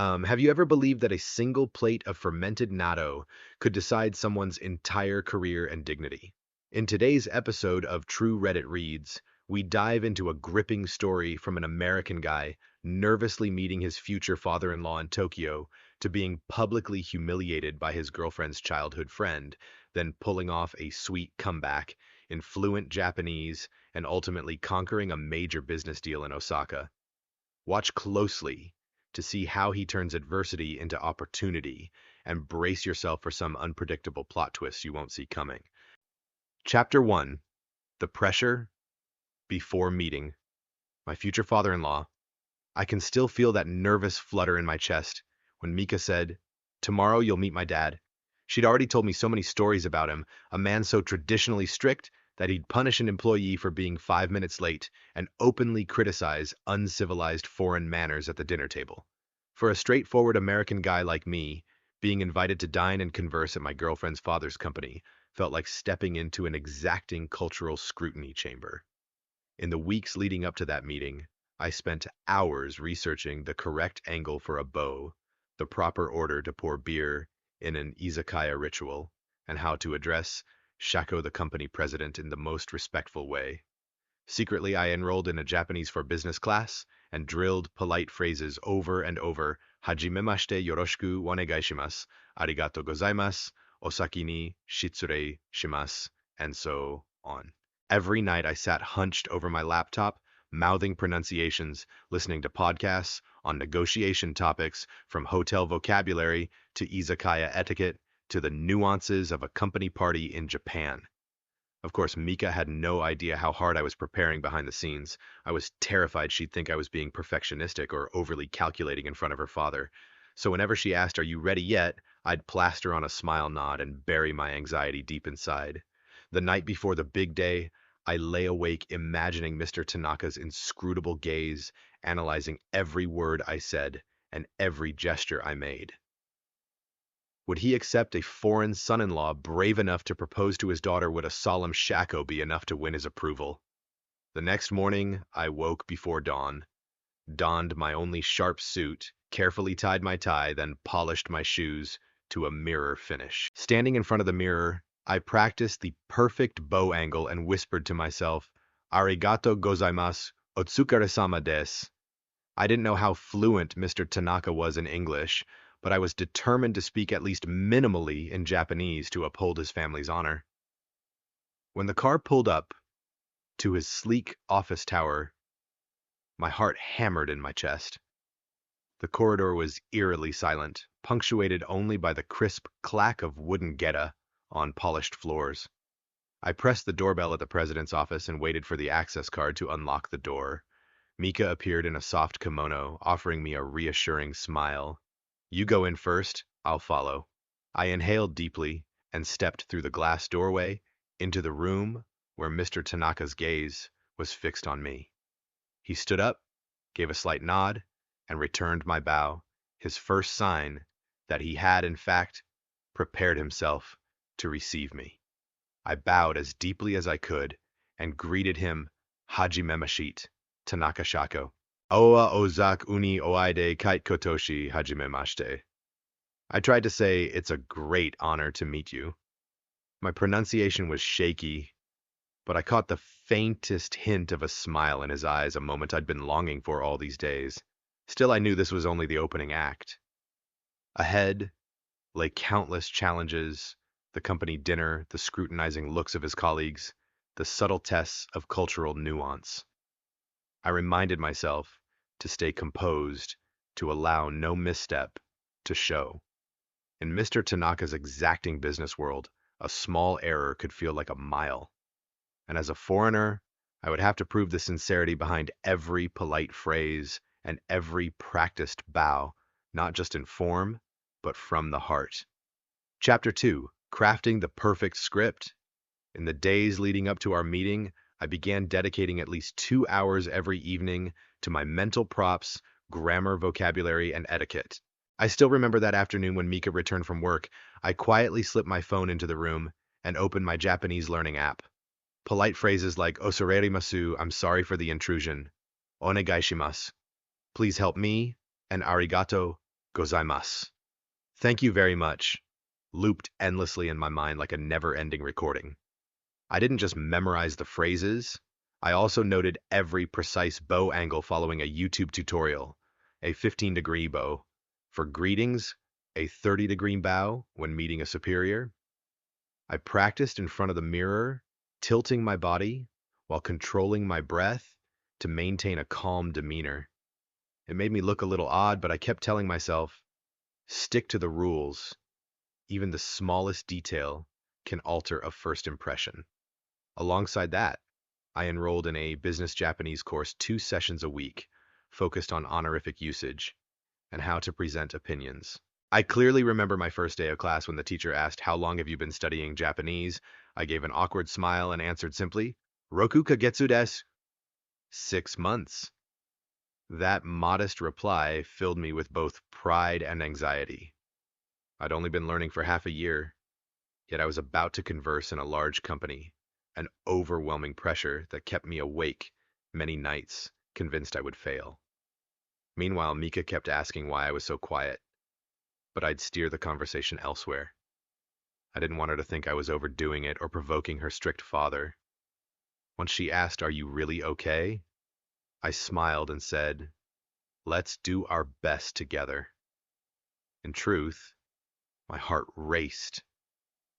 Have you ever believed that a single plate of fermented natto could decide someone's entire career and dignity? In today's episode of True Reddit Reads, we dive into a gripping story from an American guy nervously meeting his future father-in-law in Tokyo to being publicly humiliated by his girlfriend's childhood friend, then pulling off a sweet comeback in fluent Japanese and ultimately conquering a major business deal in Osaka. Watch closely to see how he turns adversity into opportunity, and brace yourself for some unpredictable plot twists you won't see coming. Chapter 1. The Pressure Before Meeting. My future father-in-law. I can still feel that nervous flutter in my chest when Mika said, "Tomorrow you'll meet my dad." She'd already told me so many stories about him, a man so traditionally strict that he'd punish an employee for being 5 minutes late and openly criticize uncivilized foreign manners at the dinner table. For a straightforward American guy like me, being invited to dine and converse at my girlfriend's father's company felt like stepping into an exacting cultural scrutiny chamber. In the weeks leading up to that meeting, I spent hours researching the correct angle for a bow, the proper order to pour beer in an izakaya ritual, and how to address Shako the company president in the most respectful way. Secretly, I enrolled in a Japanese for business class and drilled polite phrases over and over: Hajimemashite yoroshiku onegaishimasu, arigato gozaimasu, osaki ni shitsurei shimasu, and so on. Every night I sat hunched over my laptop, mouthing pronunciations, listening to podcasts on negotiation topics from hotel vocabulary to izakaya etiquette to the nuances of a company party in Japan. Of course, Mika had no idea how hard I was preparing behind the scenes. I was terrified she'd think I was being perfectionistic or overly calculating in front of her father. So whenever she asked, "Are you ready yet?" I'd plaster on a smile nod and bury my anxiety deep inside. The night before the big day, I lay awake imagining Mr. Tanaka's inscrutable gaze, analyzing every word I said and every gesture I made. Would he accept a foreign son-in-law brave enough to propose to his daughter? Would a solemn shako be enough to win his approval? The next morning, I woke before dawn, donned my only sharp suit, carefully tied my tie, then polished my shoes to a mirror finish. Standing in front of the mirror, I practiced the perfect bow angle and whispered to myself, "Arigato gozaimasu, otsukare-sama desu." I didn't know how fluent Mr. Tanaka was in English, but I was determined to speak at least minimally in Japanese to uphold his family's honor. When the car pulled up to his sleek office tower, my heart hammered in my chest. The corridor was eerily silent, punctuated only by the crisp clack of wooden geta on polished floors. I pressed the doorbell at the president's office and waited for the access card to unlock the door. Mika appeared in a soft kimono, offering me a reassuring smile. "You go in first, I'll follow." I inhaled deeply and stepped through the glass doorway into the room where Mr. Tanaka's gaze was fixed on me. He stood up, gave a slight nod, and returned my bow, his first sign that he had, in fact, prepared himself to receive me. I bowed as deeply as I could and greeted him, "Hajimemashite, Tanaka Shako. Oa ozak uni oide kite kotoshi hajimemashite." I tried to say, "It's a great honor to meet you." My pronunciation was shaky, but I caught the faintest hint of a smile in his eyes, a moment I'd been longing for all these days. Still, I knew this was only the opening act. Ahead lay countless challenges: the company dinner, the scrutinizing looks of his colleagues, the subtle tests of cultural nuance. I reminded myself to stay composed, to allow no misstep to show. In Mr. Tanaka's exacting business world, a small error could feel like a mile. And as a foreigner, I would have to prove the sincerity behind every polite phrase and every practiced bow, not just in form, but from the heart. Chapter 2. Crafting the Perfect Script. In the days leading up to our meeting, I began dedicating at least 2 hours every evening to my mental props, grammar, vocabulary, and etiquette. I still remember that afternoon when Mika returned from work. I quietly slipped my phone into the room and opened my Japanese learning app. Polite phrases like "osorerimasu," "I'm sorry for the intrusion," "onegaishimasu," "please help me," and "arigato" Gozaimasu. Thank you very much, looped endlessly in my mind like a never-ending recording. I didn't just memorize the phrases, I also noted every precise bow angle following a YouTube tutorial, a 15-degree bow. For greetings, a 30-degree bow when meeting a superior. I practiced in front of the mirror, tilting my body while controlling my breath to maintain a calm demeanor. It made me look a little odd, but I kept telling myself, stick to the rules. Even the smallest detail can alter a first impression. Alongside that, I enrolled in a business Japanese course 2 sessions a week, focused on honorific usage and how to present opinions. I clearly remember my first day of class when the teacher asked, "How long have you been studying Japanese?" I gave an awkward smile and answered simply, "Roku kagetsu desu." 6 months. That modest reply filled me with both pride and anxiety. I'd only been learning for half a year, yet I was about to converse in a large company, an overwhelming pressure that kept me awake many nights, convinced I would fail. Meanwhile, Mika kept asking why I was so quiet, but I'd steer the conversation elsewhere. I didn't want her to think I was overdoing it or provoking her strict father. Once she asked, "Are you really okay?" I smiled and said, "Let's do our best together." In truth, my heart raced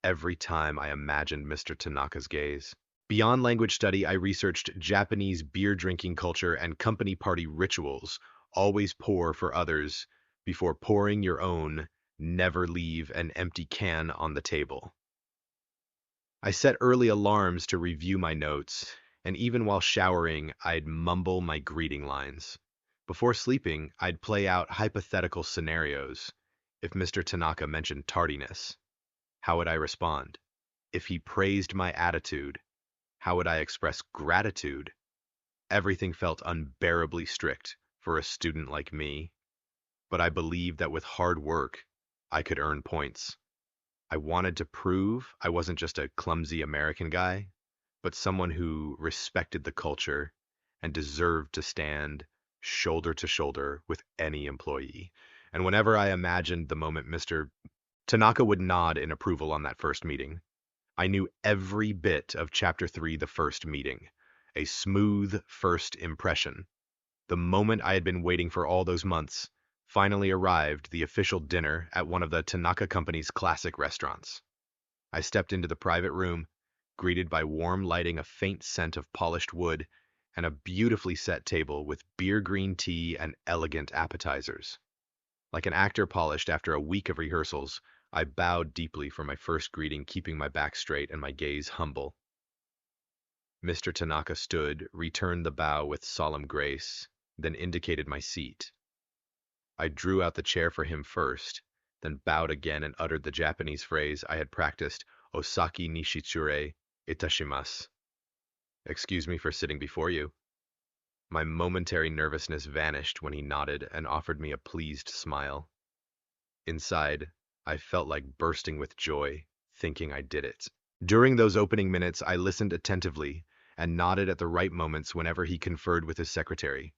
every time I imagined Mr. Tanaka's gaze. Beyond language study, I researched Japanese beer drinking culture and company party rituals. Always pour for others before pouring your own. Never leave an empty can on the table. I set early alarms to review my notes, and even while showering, I'd mumble my greeting lines. Before sleeping, I'd play out hypothetical scenarios. If Mr. Tanaka mentioned tardiness, how would I respond? If he praised my attitude, how would I express gratitude? Everything felt unbearably strict for a student like me, but I believed that with hard work, I could earn points. I wanted to prove I wasn't just a clumsy American guy, but someone who respected the culture and deserved to stand shoulder to shoulder with any employee. And whenever I imagined the moment Mr. Tanaka would nod in approval on that first meeting, I knew every bit of Chapter 3, The First Meeting, a smooth first impression. The moment I had been waiting for all those months finally arrived, the official dinner at one of the Tanaka Company's classic restaurants. I stepped into the private room, greeted by warm lighting, a faint scent of polished wood, and a beautifully set table with beer green tea and elegant appetizers. Like an actor polished after a week of rehearsals, I bowed deeply for my first greeting, keeping my back straight and my gaze humble. Mr. Tanaka stood, returned the bow with solemn grace, then indicated my seat. I drew out the chair for him first, then bowed again and uttered the Japanese phrase I had practiced, "Osaki ni shitsure itashimasu." "Excuse me for sitting before you." My momentary nervousness vanished when he nodded and offered me a pleased smile. Inside, I felt like bursting with joy, thinking I did it. During those opening minutes, I listened attentively and nodded at the right moments whenever he conferred with his secretary.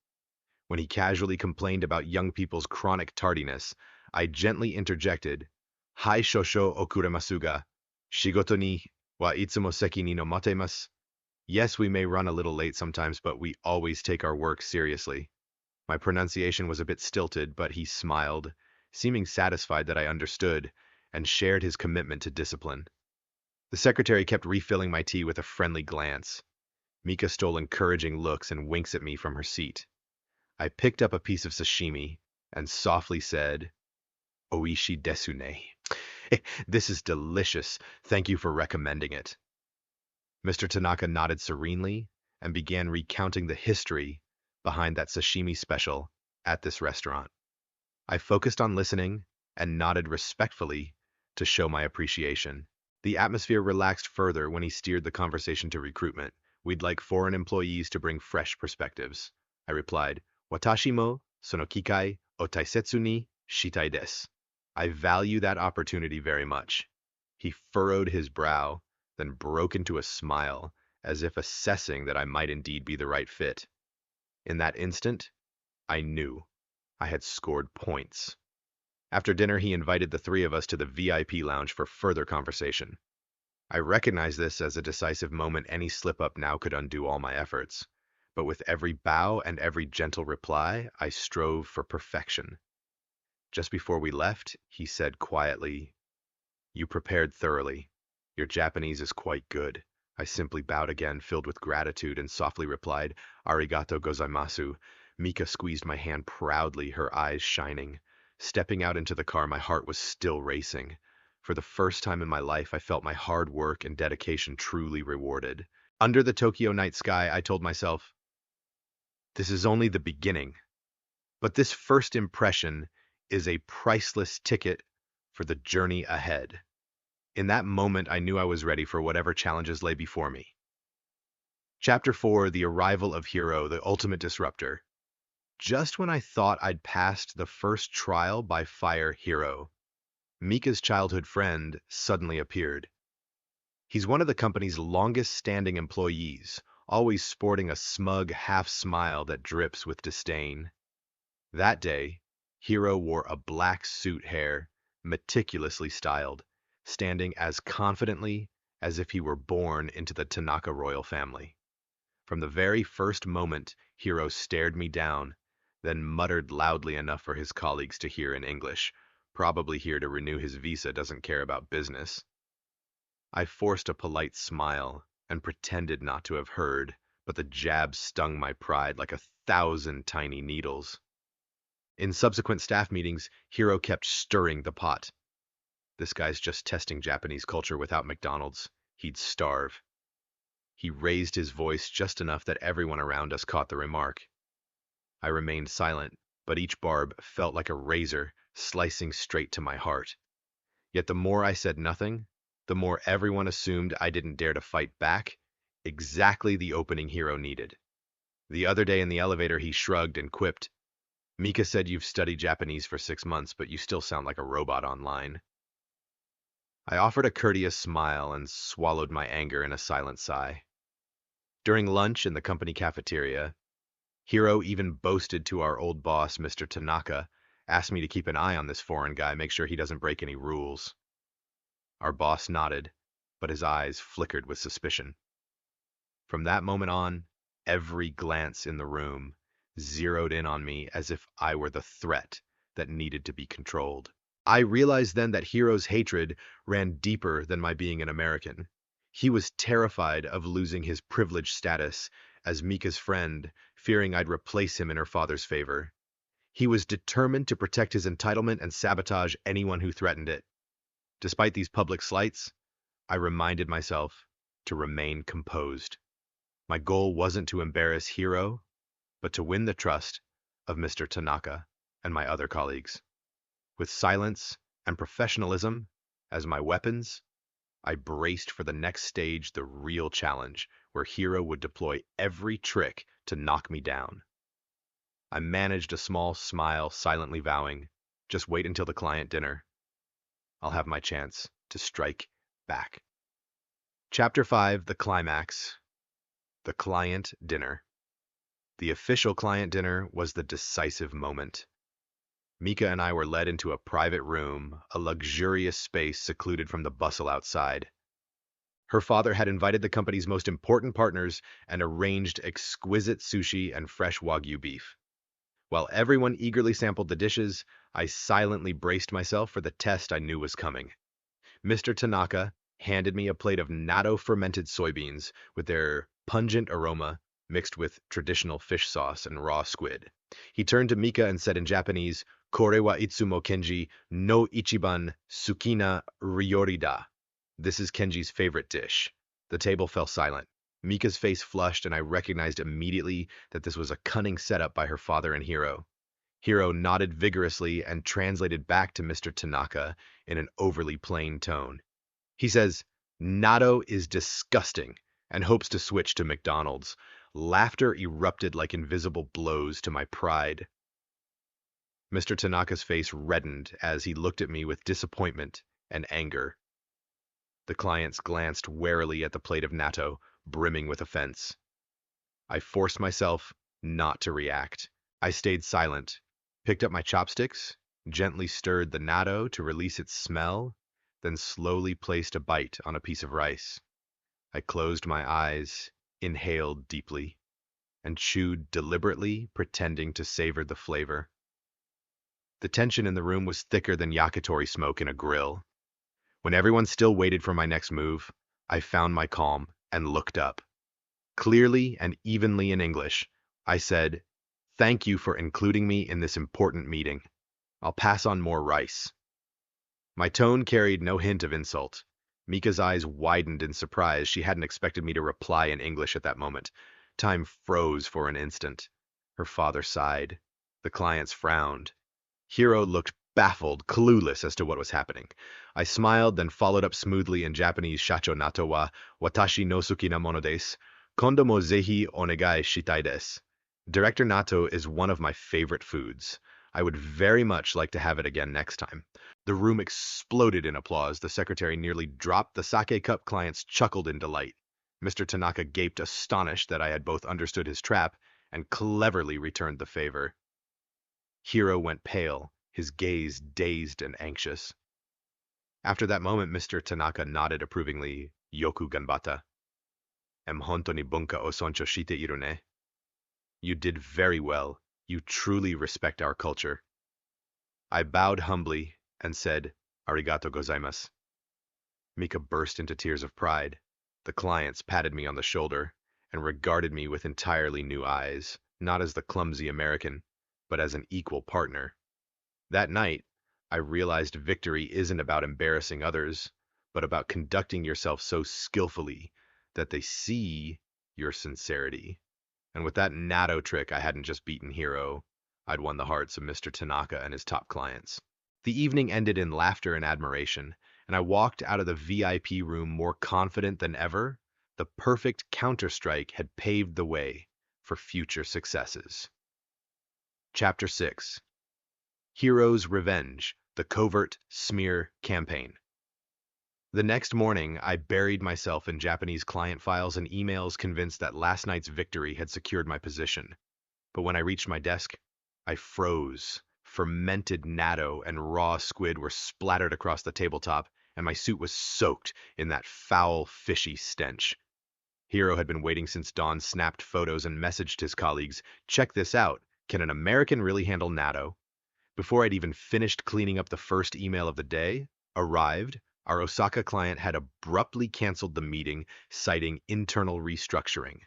When he casually complained about young people's chronic tardiness, I gently interjected, "Hai shosho okuremasu ga, shigoto ni wa itsumo seki ni no matemasu." Yes, we may run a little late sometimes, but we always take our work seriously. My pronunciation was a bit stilted, but he smiled, seeming satisfied that I understood, and shared his commitment to discipline. The secretary kept refilling my tea with a friendly glance. Mika stole encouraging looks and winks at me from her seat. I picked up a piece of sashimi and softly said, "Oishi desu ne." "This is delicious. Thank you for recommending it." Mr. Tanaka nodded serenely and began recounting the history behind that sashimi special at this restaurant. I focused on listening and nodded respectfully to show my appreciation. The atmosphere relaxed further when he steered the conversation to recruitment. "We'd like foreign employees to bring fresh perspectives." I replied, "Watashi mo sono kikai o taisetsu ni shitai desu." I value that opportunity very much. He furrowed his brow, then broke into a smile, as if assessing that I might indeed be the right fit. In that instant, I knew I had scored points. After dinner, he invited the three of us to the VIP lounge for further conversation. I recognize this as a decisive moment. Any slip-up now could undo all my efforts. But with every bow and every gentle reply, I strove for perfection. Just before we left, he said quietly, "You prepared thoroughly. Your Japanese is quite good." I simply bowed again, filled with gratitude, and softly replied, "Arigato gozaimasu." Mika squeezed my hand proudly, her eyes shining. Stepping out into the car, my heart was still racing. For the first time in my life, I felt my hard work and dedication truly rewarded. Under the Tokyo night sky, I told myself, this is only the beginning. But this first impression is a priceless ticket for the journey ahead. In that moment, I knew I was ready for whatever challenges lay before me. Chapter 4, The Arrival of Hiro, the Ultimate Disruptor. Just when I thought I'd passed the first trial by fire, Hiro, Mika's childhood friend, suddenly appeared. He's one of the company's longest-standing employees, always sporting a smug half-smile that drips with disdain. That day, Hiro wore a black suit, hair meticulously styled, standing as confidently as if he were born into the Tanaka royal family. From the very first moment, Hiro stared me down, then muttered loudly enough for his colleagues to hear in English, probably here to renew his visa, doesn't care about business. I forced a polite smile and pretended not to have heard, but the jab stung my pride like 1,000 tiny needles. In subsequent staff meetings, Hiro kept stirring the pot. This guy's just testing Japanese culture. Without McDonald's, he'd starve. He raised his voice just enough that everyone around us caught the remark. I remained silent, but each barb felt like a razor slicing straight to my heart. Yet the more I said nothing, the more everyone assumed I didn't dare to fight back, exactly the opening Hiro needed. The other day in the elevator, he shrugged and quipped, "Mika said you've studied Japanese for 6 months, but you still sound like a robot online." I offered a courteous smile and swallowed my anger in a silent sigh. During lunch in the company cafeteria, Hiro even boasted to our old boss, Mr. Tanaka, asked me to keep an eye on this foreign guy, make sure he doesn't break any rules. Our boss nodded, but his eyes flickered with suspicion. From that moment on, every glance in the room zeroed in on me as if I were the threat that needed to be controlled. I realized then that Hiro's hatred ran deeper than my being an American. He was terrified of losing his privileged status as Mika's friend, fearing I'd replace him in her father's favor. He was determined to protect his entitlement and sabotage anyone who threatened it. Despite these public slights, I reminded myself to remain composed. My goal wasn't to embarrass Hiro, but to win the trust of Mr. Tanaka and my other colleagues. With silence and professionalism as my weapons, I braced for the next stage, the real challenge, where Hiro would deploy every trick to knock me down. I managed a small smile, silently vowing, just wait until the client dinner. I'll have my chance to strike back. Chapter 5, The Climax. The Client Dinner. The official client dinner was the decisive moment. Mika and I were led into a private room, a luxurious space secluded from the bustle outside. Her father had invited the company's most important partners and arranged exquisite sushi and fresh Wagyu beef. While everyone eagerly sampled the dishes, I silently braced myself for the test I knew was coming. Mr. Tanaka handed me a plate of Natto fermented soybeans with their pungent aroma mixed with traditional fish sauce and raw squid. He turned to Mika and said in Japanese, "Kore wa itsumo Kenji no ichiban sukina ryori da." This is Kenji's favorite dish. The table fell silent. Mika's face flushed, and I recognized immediately that this was a cunning setup by her father and Hiro. Hiro nodded vigorously and translated back to Mr. Tanaka in an overly plain tone. He says, "Natto is disgusting," and hopes to switch to McDonald's. Laughter erupted like invisible blows to my pride. Mr. Tanaka's face reddened as he looked at me with disappointment and anger. The clients glanced warily at the plate of natto, brimming with offense. I forced myself not to react. I stayed silent, picked up my chopsticks, gently stirred the natto to release its smell, then slowly placed a bite on a piece of rice. I closed my eyes, inhaled deeply, and chewed deliberately, pretending to savor the flavor. The tension in the room was thicker than yakitori smoke in a grill. When everyone still waited for my next move, I found my calm and looked up. Clearly and evenly in English, I said, "Thank you for including me in this important meeting. I'll pass on more rice." My tone carried no hint of insult. Mika's eyes widened in surprise. She hadn't expected me to reply in English at that moment. Time froze for an instant. Her father sighed. The clients frowned. Hiro looked baffled, clueless as to what was happening. I smiled, then followed up smoothly in Japanese, "Shacho Natto wa watashi no suki na mono desu. Kondo mo zehi onegai shitai desu." Director Natto is one of my favorite foods. I would very much like to have it again next time. The room exploded in applause. The secretary nearly dropped the sake cup. Clients chuckled in delight. Mr. Tanaka gaped, astonished that I had both understood his trap and cleverly returned the favor. Hiro went pale, his gaze dazed and anxious. After that moment, Mr. Tanaka nodded approvingly. "Yoku ganbata. Honto ni bunka o soncho shite iru ne." You did very well. You truly respect our culture. I bowed humbly and said, "Arigato gozaimasu." Mika burst into tears of pride. The clients patted me on the shoulder and regarded me with entirely new eyes, not as the clumsy American, but as an equal partner. That night, I realized victory isn't about embarrassing others, but about conducting yourself so skillfully that they see your sincerity. And with that natto trick, I hadn't just beaten Hiro, I'd won the hearts of Mr. Tanaka and his top clients. The evening ended in laughter and admiration, and I walked out of the VIP room more confident than ever. The perfect counterstrike had paved the way for future successes. Chapter 6. Hiro's Revenge, the Covert Smear Campaign. The next morning, I buried myself in Japanese client files and emails, convinced that last night's victory had secured my position. But when I reached my desk, I froze. Fermented natto and raw squid were splattered across the tabletop, and my suit was soaked in that foul, fishy stench. Hiro had been waiting since dawn, snapped photos, and messaged his colleagues, "Check this out. Can an American really handle natto?" Before I'd even finished cleaning up, the first email of the day arrived. Our Osaka client had abruptly canceled the meeting, citing internal restructuring.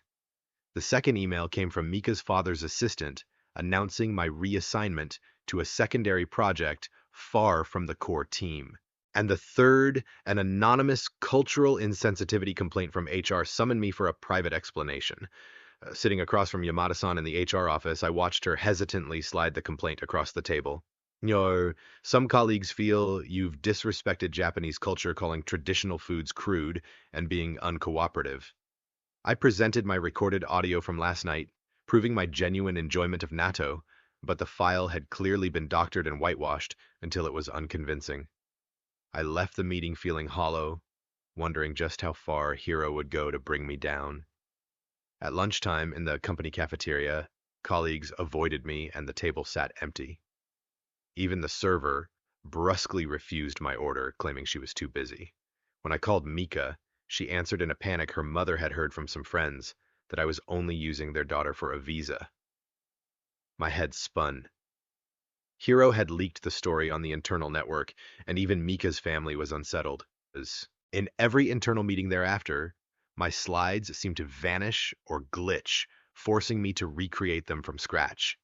The second email came from Mika's father's assistant, announcing my reassignment to a secondary project far from the core team. And the third, an anonymous cultural insensitivity complaint from HR, summoned me for a private explanation. Sitting across from Yamada-san in the HR office, I watched her hesitantly slide the complaint across the table. Some colleagues feel you've disrespected Japanese culture, calling traditional foods crude and being uncooperative. I presented my recorded audio from last night, proving my genuine enjoyment of natto, but the file had clearly been doctored and whitewashed until it was unconvincing. I left the meeting feeling hollow, wondering just how far Hiro would go to bring me down. At lunchtime in the company cafeteria, colleagues avoided me and the table sat empty. Even the server brusquely refused my order, claiming she was too busy. When I called Mika, she answered in a panic. Her mother had heard from some friends that I was only using their daughter for a visa. My head spun. Hiro had leaked the story on the internal network, and even Mika's family was unsettled. In every internal meeting thereafter, my slides seemed to vanish or glitch, forcing me to recreate them from scratch.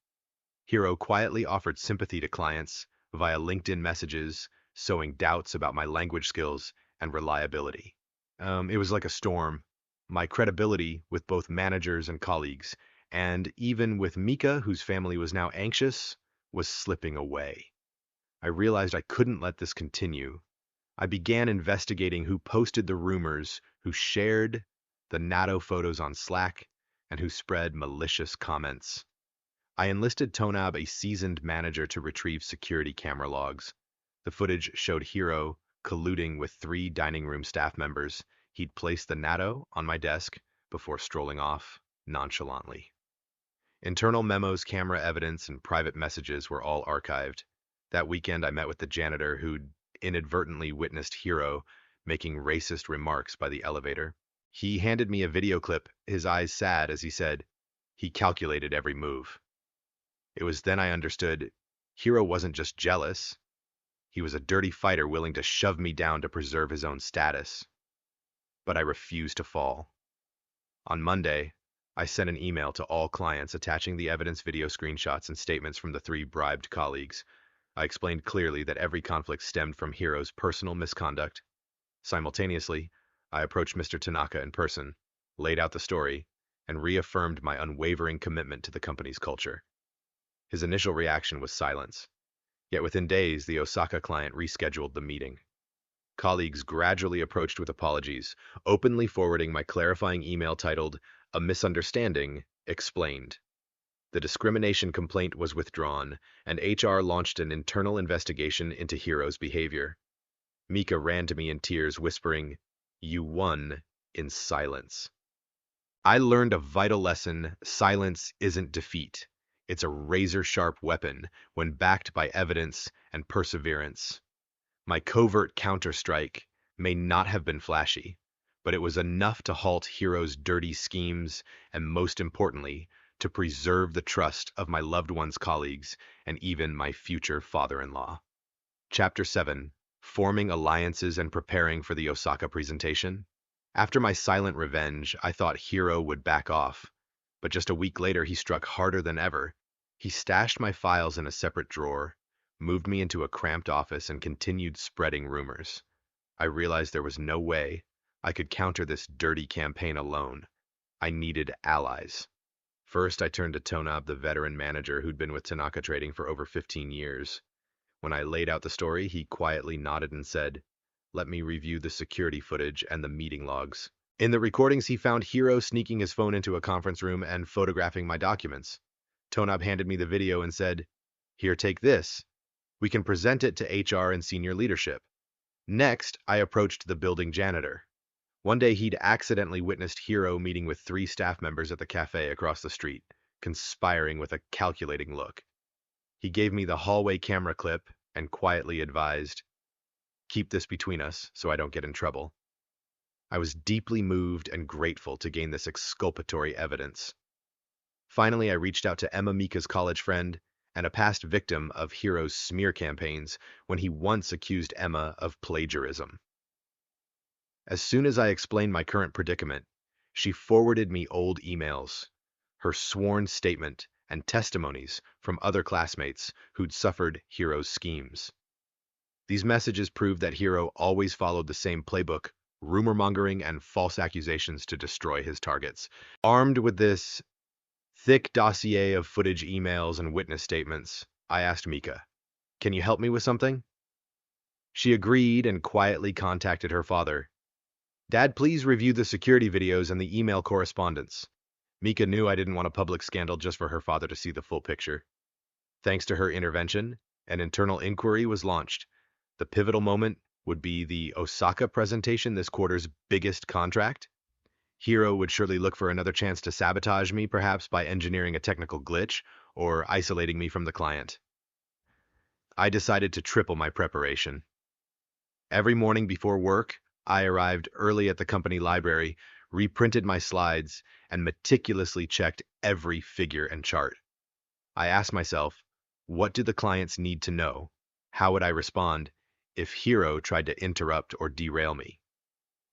Hiro quietly offered sympathy to clients via LinkedIn messages, sowing doubts about my language skills and reliability. It was like a storm. My credibility with both managers and colleagues, and even with Mika, whose family was now anxious, was slipping away. I realized I couldn't let this continue. I began investigating who posted the rumors, who shared the natto photos on Slack, and who spread malicious comments. I enlisted Tonab, a seasoned manager, to retrieve security camera logs. The footage showed Hiro colluding with 3 dining room staff members. He'd placed the natto on my desk before strolling off nonchalantly. Internal memos, camera evidence, and private messages were all archived. That weekend, I met with the janitor who'd inadvertently witnessed Hiro making racist remarks by the elevator. He handed me a video clip, his eyes sad as he said, he calculated every move. It was then I understood Hiro wasn't just jealous. He was a dirty fighter willing to shove me down to preserve his own status. But I refused to fall. On Monday, I sent an email to all clients attaching the evidence video screenshots and statements from the 3 bribed colleagues. I explained clearly that every conflict stemmed from Hiro's personal misconduct. Simultaneously, I approached Mr. Tanaka in person, laid out the story, and reaffirmed my unwavering commitment to the company's culture. His initial reaction was silence. Yet within days, the Osaka client rescheduled the meeting. Colleagues gradually approached with apologies, openly forwarding my clarifying email titled, "A Misunderstanding Explained." The discrimination complaint was withdrawn, and HR launched an internal investigation into Hiro's behavior. Mika ran to me in tears, whispering, "You won," in silence. I learned a vital lesson: silence isn't defeat. It's a razor-sharp weapon when backed by evidence and perseverance. My covert counterstrike may not have been flashy, but it was enough to halt Hiro's dirty schemes and, most importantly, to preserve the trust of my loved ones' colleagues and even my future father-in-law. Chapter 7: Forming Alliances and Preparing for the Osaka Presentation. After my silent revenge, I thought Hiro would back off, but just a week later he struck harder than ever. He stashed my files in a separate drawer, moved me into a cramped office, and continued spreading rumors. I realized there was no way I could counter this dirty campaign alone. I needed allies. First, I turned to Tonab, the veteran manager who'd been with Tanaka Trading for over 15 years. When I laid out the story, he quietly nodded and said, "Let me review the security footage and the meeting logs." In the recordings, he found Hiro sneaking his phone into a conference room and photographing my documents. Tonab handed me the video and said, "Here, take this. We can present it to HR and senior leadership." Next, I approached the building janitor. One day he'd accidentally witnessed Hiro meeting with 3 staff members at the cafe across the street, conspiring with a calculating look. He gave me the hallway camera clip and quietly advised, "Keep this between us so I don't get in trouble." I was deeply moved and grateful to gain this exculpatory evidence. Finally, I reached out to Emma, Mika's college friend, and a past victim of Hiro's smear campaigns when he once accused Emma of plagiarism. As soon as I explained my current predicament, she forwarded me old emails, her sworn statement, and testimonies from other classmates who'd suffered Hiro's schemes. These messages proved that Hiro always followed the same playbook: rumor-mongering and false accusations to destroy his targets. Armed with this thick dossier of footage, emails, and witness statements, I asked Mika, "Can you help me with something?" She agreed and quietly contacted her father. "Dad, please review the security videos and the email correspondence." Mika knew I didn't want a public scandal just for her father to see the full picture. Thanks to her intervention, an internal inquiry was launched. The pivotal moment would be the Osaka presentation, this quarter's biggest contract. Hiro would surely look for another chance to sabotage me, perhaps by engineering a technical glitch or isolating me from the client. I decided to triple my preparation. Every morning before work, I arrived early at the company library, reprinted my slides, and meticulously checked every figure and chart. I asked myself, what do the clients need to know? How would I respond if Hiro tried to interrupt or derail me?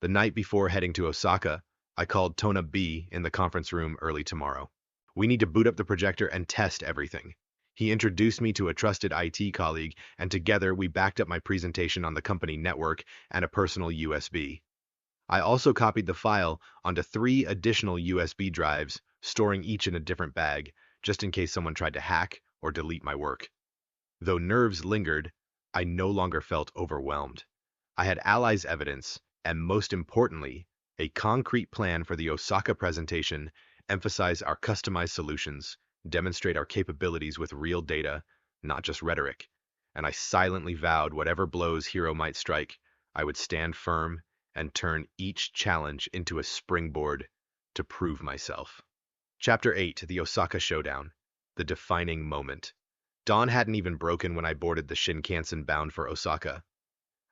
The night before heading to Osaka, I called Tona B in the conference room early tomorrow. "We need to boot up the projector and test everything." He introduced me to a trusted IT colleague, and together we backed up my presentation on the company network and a personal USB. I also copied the file onto 3 additional USB drives, storing each in a different bag, just in case someone tried to hack or delete my work. Though nerves lingered, I no longer felt overwhelmed. I had allies' evidence, and most importantly, a concrete plan for the Osaka presentation, emphasize our customized solutions, demonstrate our capabilities with real data, not just rhetoric. And I silently vowed whatever blows Hiro might strike, I would stand firm and turn each challenge into a springboard to prove myself. Chapter 8: The Osaka Showdown, the defining moment. Dawn hadn't even broken when I boarded the Shinkansen bound for Osaka.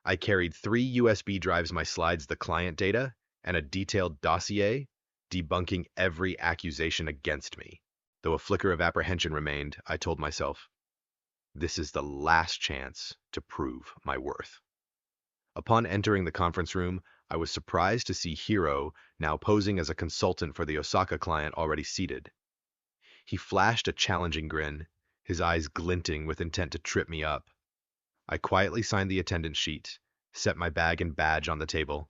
I carried 3 USB drives, my slides, the client data, and a detailed dossier debunking every accusation against me. Though a flicker of apprehension remained, I told myself, this is the last chance to prove my worth. Upon entering the conference room, I was surprised to see Hiro now posing as a consultant for the Osaka client already seated. He flashed a challenging grin, his eyes glinting with intent to trip me up. I quietly signed the attendance sheet, set my bag and badge on the table,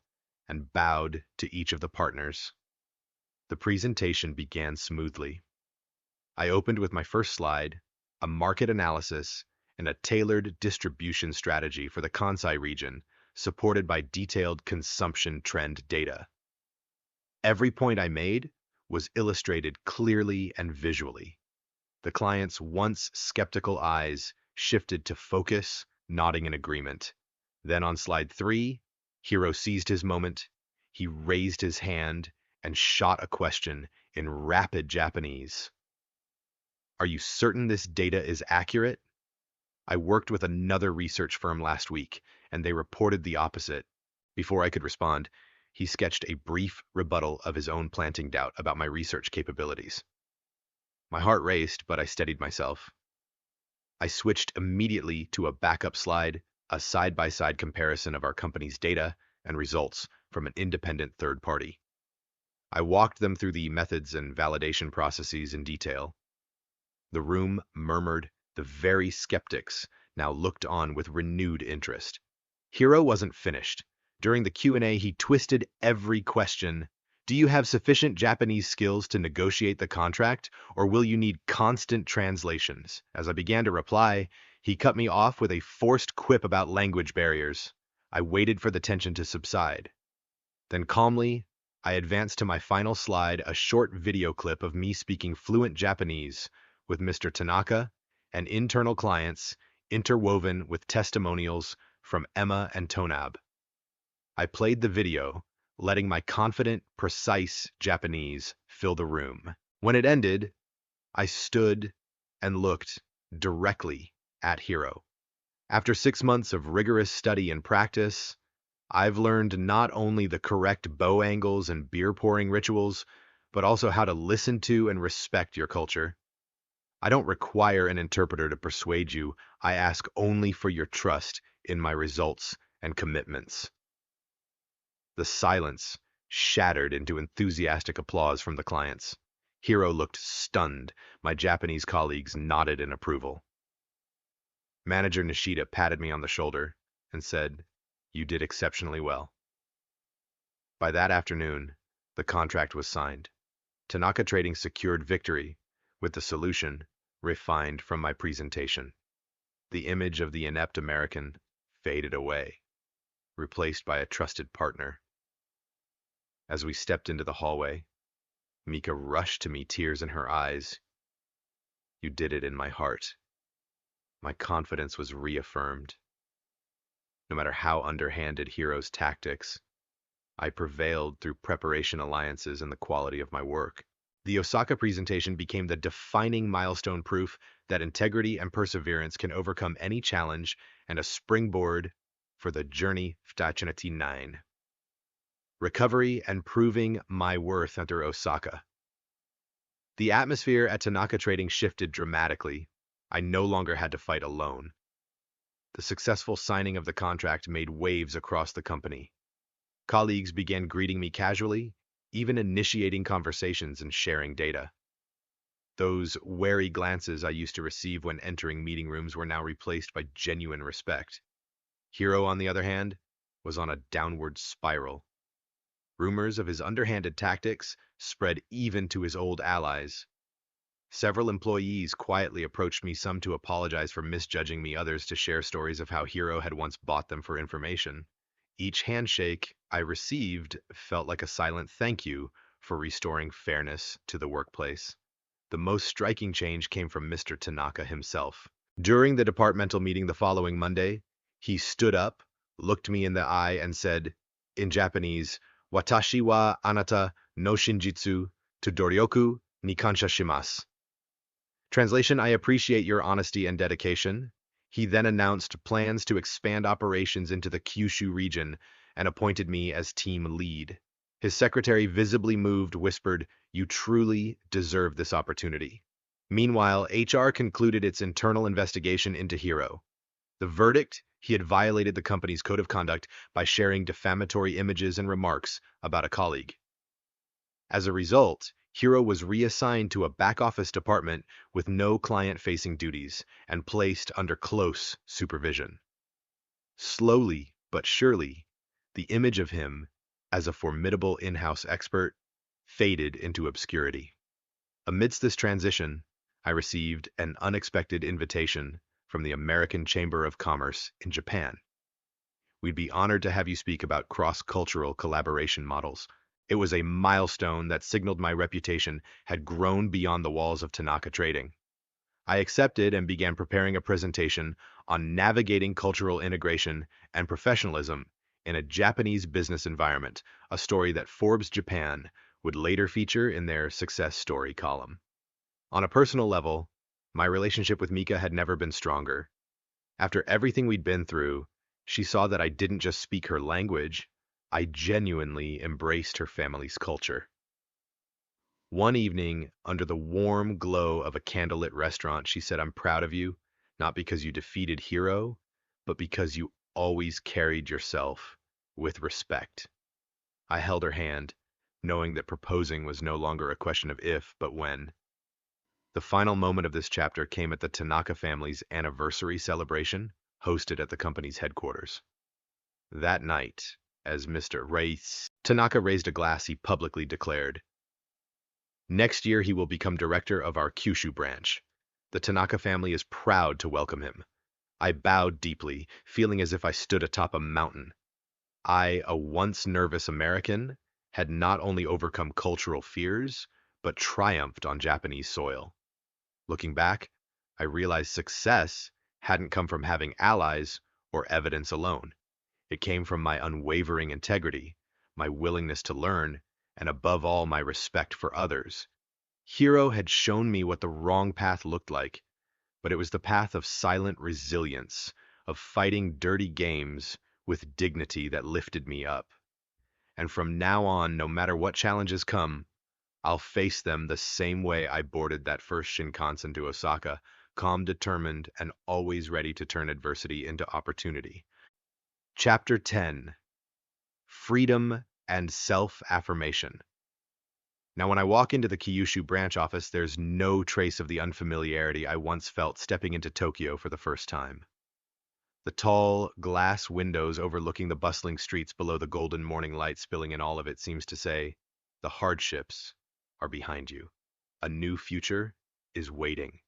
and bowed to each of the partners. The presentation began smoothly. I opened with my first slide, a market analysis and a tailored distribution strategy for the Kansai region, supported by detailed consumption trend data. Every point I made was illustrated clearly and visually. The client's once skeptical eyes shifted to focus, nodding in agreement. Then on slide 3, Hiro seized his moment. He raised his hand and shot a question in rapid Japanese. Are you certain this data is accurate? I worked with another research firm last week, and they reported the opposite. Before I could respond, he sketched a brief rebuttal of his own, planting doubt about my research capabilities. My heart raced, but I steadied myself. I switched immediately to a backup slide, a side-by-side comparison of our company's data and results from an independent third party. I walked them through the methods and validation processes in detail. The room murmured. The very skeptics now looked on with renewed interest. Hiro wasn't finished. During the Q&A, he twisted every question. Do you have sufficient Japanese skills to negotiate the contract, or will you need constant translations? As I began to reply, he cut me off with a forced quip about language barriers. I waited for the tension to subside. Then calmly, I advanced to my final slide, a short video clip of me speaking fluent Japanese with Mr. Tanaka and internal clients, interwoven with testimonials from Emma and Tonab. I played the video, letting my confident, precise Japanese fill the room. When it ended, I stood and looked directly at Hiro. After 6 months of rigorous study and practice, I've learned not only the correct bow angles and beer pouring rituals, but also how to listen to and respect your culture. I don't require an interpreter to persuade you. I ask only for your trust in my results and commitments. The silence shattered into enthusiastic applause from the clients. Hiro looked stunned. My Japanese colleagues nodded in approval. Manager Nishida patted me on the shoulder and said, "You did exceptionally well." By that afternoon, the contract was signed. Tanaka Trading secured victory with the solution refined from my presentation. The image of the inept American faded away, replaced by a trusted partner. As we stepped into the hallway, Mika rushed to me, tears in her eyes. "You did it in my heart." My confidence was reaffirmed. No matter how underhanded Hiro's tactics, I prevailed through preparation, alliances, and the quality of my work. The Osaka presentation became the defining milestone, proof that integrity and perseverance can overcome any challenge, and a springboard for the journey Ftachinati 9. Recovery and proving my worth under Osaka. The atmosphere at Tanaka Trading shifted dramatically. I no longer had to fight alone. The successful signing of the contract made waves across the company. Colleagues began greeting me casually, even initiating conversations and sharing data. Those wary glances I used to receive when entering meeting rooms were now replaced by genuine respect. Hiro, on the other hand, was on a downward spiral. Rumors of his underhanded tactics spread even to his old allies. Several employees quietly approached me, some to apologize for misjudging me, others to share stories of how Hiro had once bought them for information. Each handshake I received felt like a silent thank you for restoring fairness to the workplace. The most striking change came from Mr. Tanaka himself. During the departmental meeting the following Monday, he stood up, looked me in the eye, and said, in Japanese, "Watashi wa anata no shinjitsu to doryoku ni kansha shimasu." Translation: I appreciate your honesty and dedication. He then announced plans to expand operations into the Kyushu region and appointed me as team lead. His secretary, visibly moved, whispered, "You truly deserve this opportunity." Meanwhile, HR concluded its internal investigation into Hiro. The verdict: he had violated the company's code of conduct by sharing defamatory images and remarks about a colleague. As a result, Hiro was reassigned to a back-office department with no client-facing duties and placed under close supervision. Slowly but surely, the image of him as a formidable in-house expert faded into obscurity. Amidst this transition, I received an unexpected invitation from the American Chamber of Commerce in Japan. "We'd be honored to have you speak about cross-cultural collaboration models." It was a milestone that signaled my reputation had grown beyond the walls of Tanaka Trading. I accepted and began preparing a presentation on navigating cultural integration and professionalism in a Japanese business environment, a story that Forbes Japan would later feature in their success story column. On a personal level, my relationship with Mika had never been stronger. After everything we'd been through, she saw that I didn't just speak her language, I genuinely embraced her family's culture. One evening, under the warm glow of a candlelit restaurant, she said, "I'm proud of you, not because you defeated Hiro, but because you always carried yourself with respect." I held her hand, knowing that proposing was no longer a question of if, but when. The final moment of this chapter came at the Tanaka family's anniversary celebration, hosted at the company's headquarters. That night, as Mr. Reis Tanaka raised a glass, he publicly declared, "Next year he will become director of our Kyushu branch. The Tanaka family is proud to welcome him." I bowed deeply, feeling as if I stood atop a mountain. I, a once nervous American, had not only overcome cultural fears, but triumphed on Japanese soil. Looking back, I realized success hadn't come from having allies or evidence alone. It came from my unwavering integrity, my willingness to learn, and above all, my respect for others. Hiro had shown me what the wrong path looked like, but it was the path of silent resilience, of fighting dirty games with dignity that lifted me up. And from now on, no matter what challenges come, I'll face them the same way I boarded that first Shinkansen to Osaka, calm, determined, and always ready to turn adversity into opportunity. Chapter 10: Freedom and Self-Affirmation. Now, when I walk into the Kyushu branch office, there's no trace of the unfamiliarity I once felt stepping into Tokyo for the first time. The tall, glass windows overlooking the bustling streets below, the golden morning light spilling in all of it, seems to say, the hardships are behind you. A new future is waiting.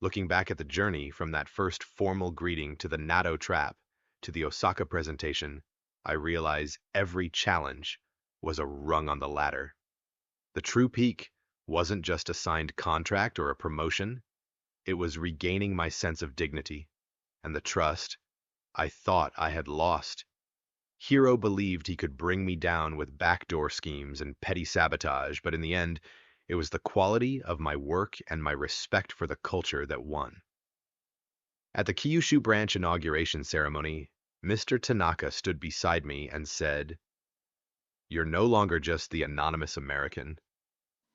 Looking back at the journey from that first formal greeting to the Natto trap to the Osaka presentation, I realize every challenge was a rung on the ladder. The true peak wasn't just a signed contract or a promotion. It was regaining my sense of dignity and the trust I thought I had lost. Hiro believed he could bring me down with backdoor schemes and petty sabotage, but in the end, it was the quality of my work and my respect for the culture that won. At the Kyushu branch inauguration ceremony, Mr. Tanaka stood beside me and said, "You're no longer just the anonymous American.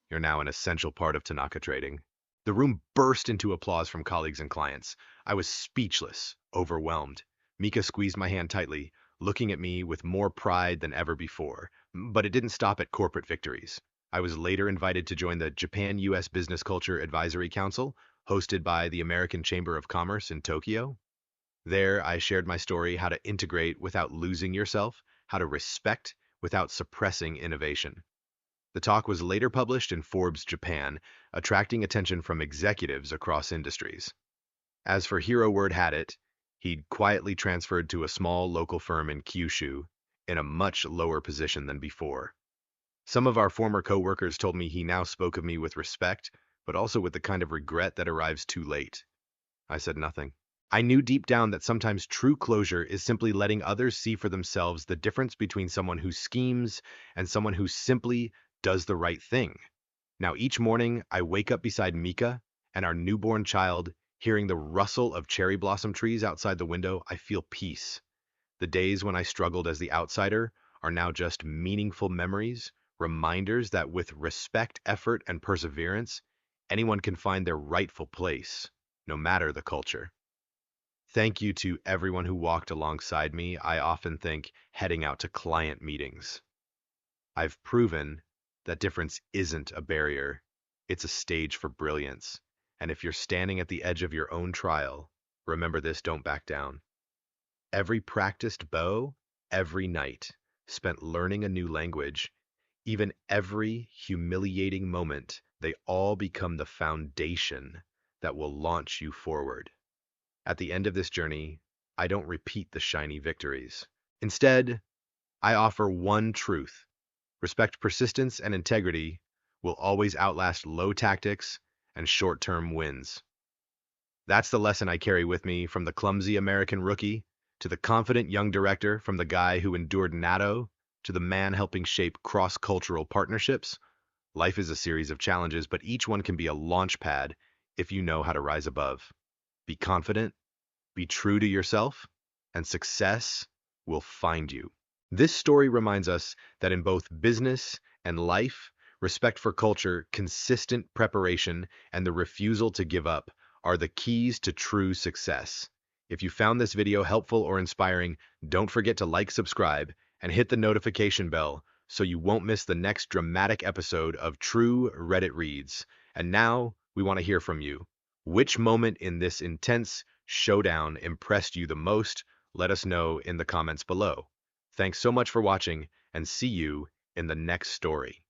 You're now an essential part of Tanaka Trading." The room burst into applause from colleagues and clients. I was speechless, overwhelmed. Mika squeezed my hand tightly, looking at me with more pride than ever before. But it didn't stop at corporate victories. I was later invited to join the Japan-US Business Culture Advisory Council, hosted by the American Chamber of Commerce in Tokyo. There, I shared my story: how to integrate without losing yourself, how to respect without suppressing innovation. The talk was later published in Forbes Japan, attracting attention from executives across industries. As for Hiro, word had it, he'd quietly transferred to a small local firm in Kyushu, in a much lower position than before. Some of our former co-workers told me he now spoke of me with respect, but also with the kind of regret that arrives too late. I said nothing. I knew deep down that sometimes true closure is simply letting others see for themselves the difference between someone who schemes and someone who simply does the right thing. Now, each morning, I wake up beside Mika and our newborn child hearing the rustle of cherry blossom trees outside the window, I feel peace. The days when I struggled as the outsider are now just meaningful memories, reminders that with respect, effort, and perseverance, anyone can find their rightful place, no matter the culture. Thank you to everyone who walked alongside me. I often think heading out to client meetings. I've proven that difference isn't a barrier, it's a stage for brilliance. And if you're standing at the edge of your own trial, remember this, don't back down. Every practiced bow, every night, spent learning a new language, even every humiliating moment, they all become the foundation that will launch you forward. At the end of this journey, I don't repeat the shiny victories. Instead, I offer one truth. Respect, persistence, and integrity will always outlast low tactics and short-term wins. That's the lesson I carry with me, from the clumsy American rookie to the confident young director, from the guy who endured Natto to the man helping shape cross-cultural partnerships. Life is a series of challenges, but each one can be a launch pad if you know how to rise above. Be confident, be true to yourself, and success will find you. This story reminds us that in both business and life, respect for culture, consistent preparation, and the refusal to give up are the keys to true success. If you found this video helpful or inspiring, don't forget to like, subscribe, and hit the notification bell so you won't miss the next dramatic episode of True Reddit Reads. And now, we want to hear from you. Which moment in this intense showdown impressed you the most? Let us know in the comments below. Thanks so much for watching, and see you in the next story.